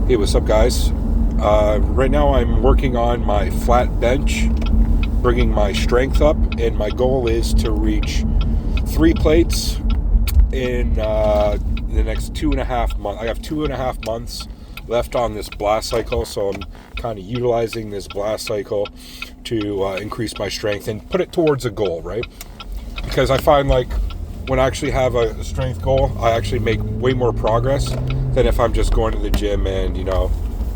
Hey, what's up, guys? Right now, I'm working on my flat bench, bringing my strength up, and my goal is to reach 3 plates in the next 2.5 months. I have 2.5 months left on this blast cycle, so I'm kind of utilizing this blast cycle to increase my strength and put it towards a goal, right? Because I find like when I actually have a strength goal, I actually make way more progress than if I'm just going to the gym and,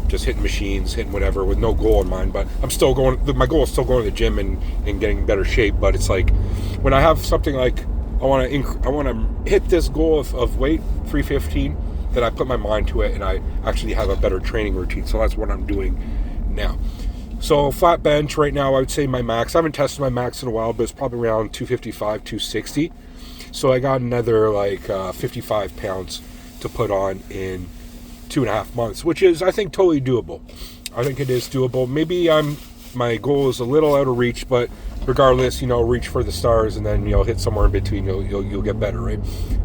just hitting machines, hitting whatever with no goal in mind. But I'm still going, my goal is still going to the gym and getting in better shape. But it's like when I have something like I want to hit this goal of weight 315, then I put my mind to it and I actually have a better training routine. So that's what I'm doing now. So flat bench right now, I would say my max, I haven't tested my max in a while, but it's probably around 255, 260. So I got another 55 pounds to put on in 2.5 months, which is, I think, totally doable. I think it is doable. Maybe my goal is a little out of reach, but regardless, reach for the stars and then, hit somewhere in between, you'll get better, right?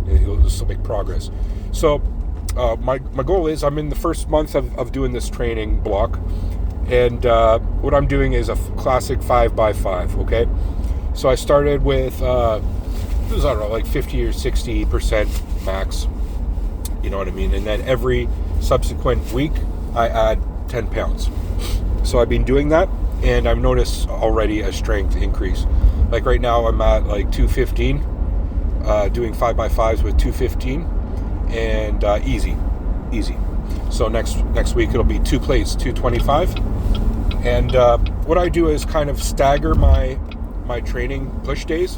And you'll still make progress. So my goal is I'm in the first month of doing this training block. And what I'm doing is a classic 5x5, okay? So I started with, I don't know, like 50 or 60% max, you know what I mean? And then every subsequent week, I add 10 pounds. So I've been doing that, and I've noticed already a strength increase. Like right now, I'm at like 215, doing 5x5s with 215, and easy. So next week it'll be 2 plates, 225. And what I do is kind of stagger my training push days.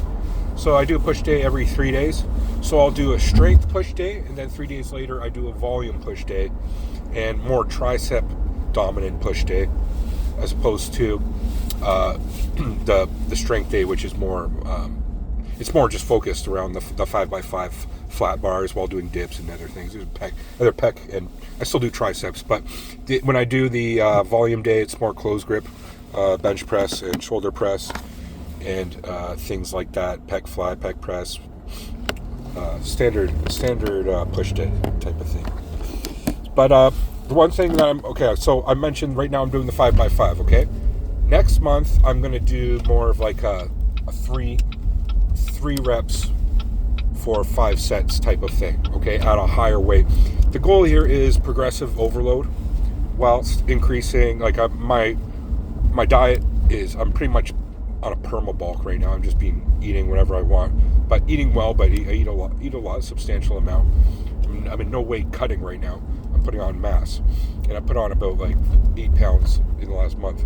So I do a push day every 3 days. So I'll do a strength push day, and then 3 days later I do a volume push day and more tricep dominant push day, as opposed to the strength day, which is more it's more just focused around the 5x5 flat bars while doing dips and other things. There's other pec, and I still do triceps. But when I do the volume day, it's more close grip, bench press and shoulder press, and things like that. Pec fly, pec press, standard push day type of thing. But the one thing that so I mentioned right now I'm doing the 5x5. Okay, next month I'm going to do more of like a three reps for 5 sets type of thing, okay, at a higher weight. The goal here is progressive overload whilst increasing, like my diet is, I'm pretty much on a perma bulk right now. I'm just eating whatever I want, but eating well, but I eat a lot, substantial amount. I'm in no way cutting right now. I'm putting on mass, and I put on about like 8 pounds in the last month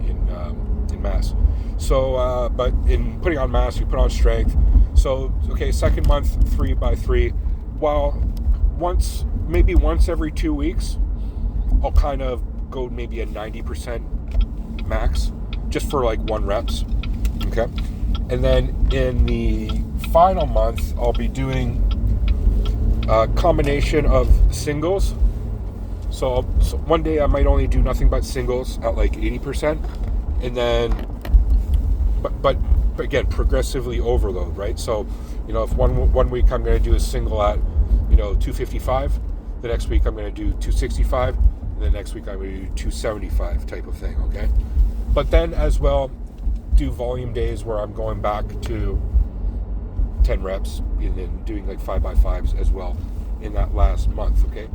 in mass. So, but in putting on mass, you put on strength. So, okay, second month, 3x3. While maybe once every 2 weeks, I'll kind of go maybe a 90% max, just for like 1 reps. Okay. And then in the final month, I'll be doing a combination of singles. So one day I might only do nothing but singles at like 80%. And then, but again, progressively overload, right? So, if one week I'm going to do a single at, 255, the next week I'm going to do 265, and the next week I'm going to do 275 type of thing, okay? But then as well, do volume days where I'm going back to 10 reps and then doing like 5x5s as well in that last month, okay?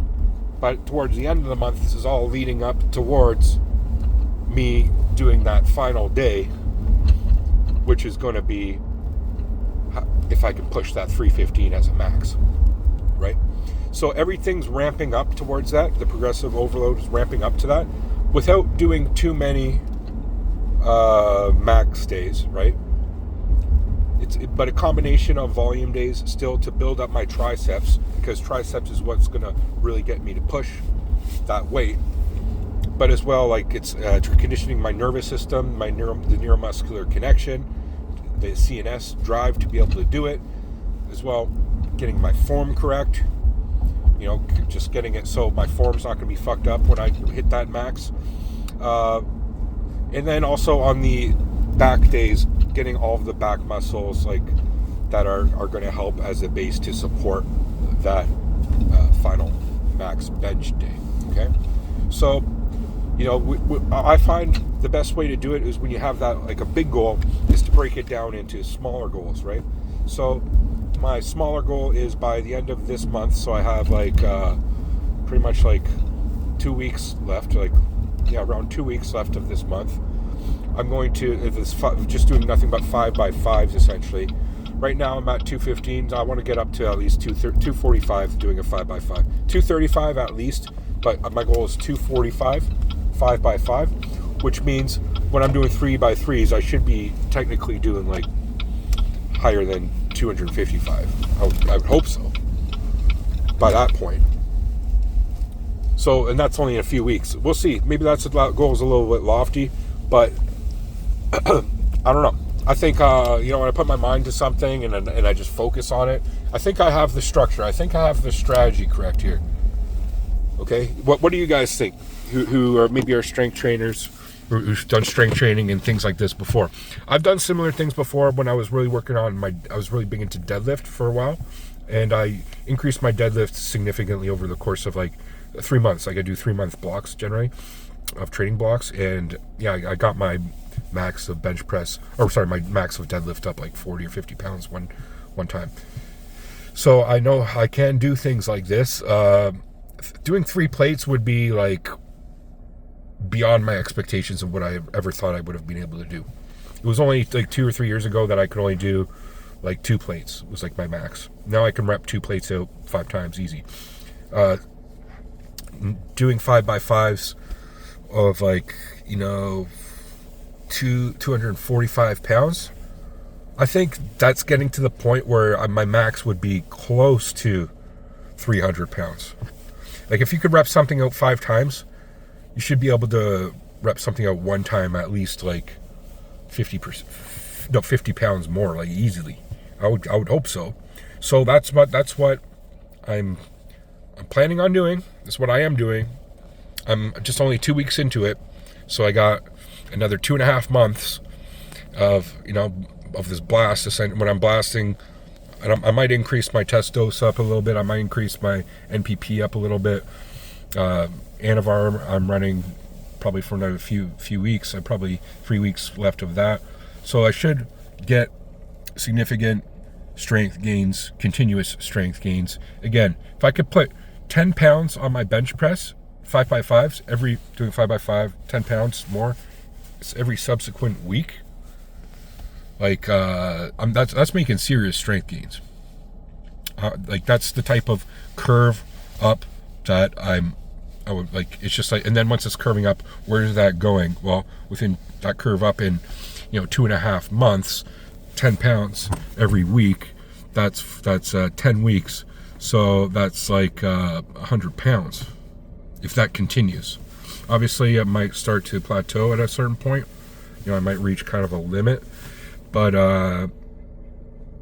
But towards the end of the month, this is all leading up towards me doing that final day, which is going to be if I can push that 315 as a max, right? So everything's ramping up towards that. The progressive overload is ramping up to that without doing too many max days, right? But a combination of volume days still to build up my triceps, because triceps is what's going to really get me to push that weight. But as well, like it's conditioning my nervous system, the neuromuscular connection, the CNS drive to be able to do it, as well, getting my form correct, just getting it so my form's not going to be fucked up when I hit that max. And then also on the back days, getting all of the back muscles like that are going to help as a base to support that final max bench day. Okay, so I find the best way to do it is when you have that, like a big goal, is to break it down into smaller goals, right? So my smaller goal is by the end of this month, so I have like pretty much like 2 weeks left, around 2 weeks left of this month. I'm going to just doing nothing but 5x5s essentially. Right now I'm at 215. I want to get up to at least 245 doing a 5x5. 235 at least, but my goal is 245, 5x5, which means when I'm doing 3x3s, I should be technically doing like higher than 255. I would hope so by that point. So, and that's only in a few weeks. We'll see. Maybe that's goal is a little bit lofty, but I don't know. I think when I put my mind to something and I just focus on it, I think I have the structure. I think I have the strategy correct here. Okay, what do you guys think? Who are maybe our strength trainers, who've done strength training and things like this before? I've done similar things before when I was really working on I was really big into deadlift for a while, and I increased my deadlift significantly over the course of like 3 months. Like I do 3-month blocks generally of training blocks, and yeah, I got my max of bench press, my max of deadlift up like 40 or 50 pounds one time. So I know I can do things like this. Doing 3 plates would be like beyond my expectations of what I ever thought I would have been able to do. It was only like 2 or 3 years ago that I could only do like 2 plates. It was like my max. Now I can rep 2 plates out 5 times easy. Doing 5x5s of like 245 pounds, I think that's getting to the point where my max would be close to 300 pounds. Like if you could rep something out 5 times, you should be able to rep something out 1 time at least like 50 pounds more, like easily. I would hope so. So that's what I'm planning on doing. That's what I am doing. I'm just only 2 weeks into it, so I got another 2.5 months of this blast. When I'm blasting, I might increase my test dose up a little bit. I might increase my NPP up a little bit. Anavar, I'm running probably for another few weeks. I probably 3 weeks left of that, so I should get significant strength gains, continuous strength gains. Again, if I could put 10 pounds on my bench press, 5x5s, doing 5x5, 10 pounds more every subsequent week, like that's making serious strength gains. Like that's the type of curve up that I would like. It's just like, and then once it's curving up, where is that going? Well, within that curve up in 2.5 months, 10 pounds every week, that's 10 weeks, so that's like 100 pounds if that continues. Obviously it might start to plateau at a certain point. I might reach kind of a limit, but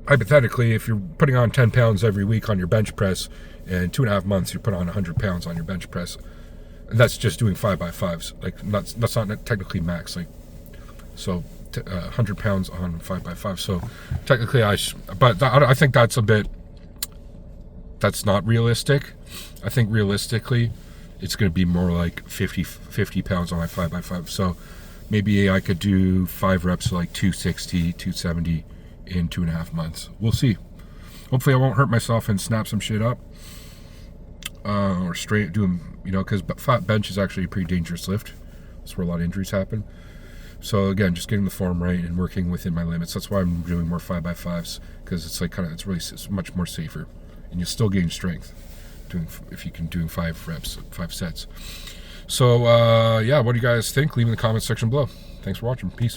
hypothetically, if you're putting on 10 pounds every week on your bench press, and 2.5 months you put on 100 pounds on your bench press, and that's just doing 5x5s. Like that's not technically max. Like so, 100 pounds on 5x5. So technically, I think that's not realistic. I think realistically, it's going to be more like 50 pounds on my 5x5. So maybe I could do 5 reps of like 260, 270 in 2.5 months. We'll see. Hopefully I won't hurt myself and snap some shit up. Or straight doing, because flat bench is actually a pretty dangerous lift. That's where a lot of injuries happen. So again, just getting the form right and working within my limits. That's why I'm doing more 5x5s, because it's like it's really much more safer, and you still gain strength if you can do 5 reps, 5 sets. So yeah, what do you guys think? Leave in the comments section below. Thanks for watching. Peace.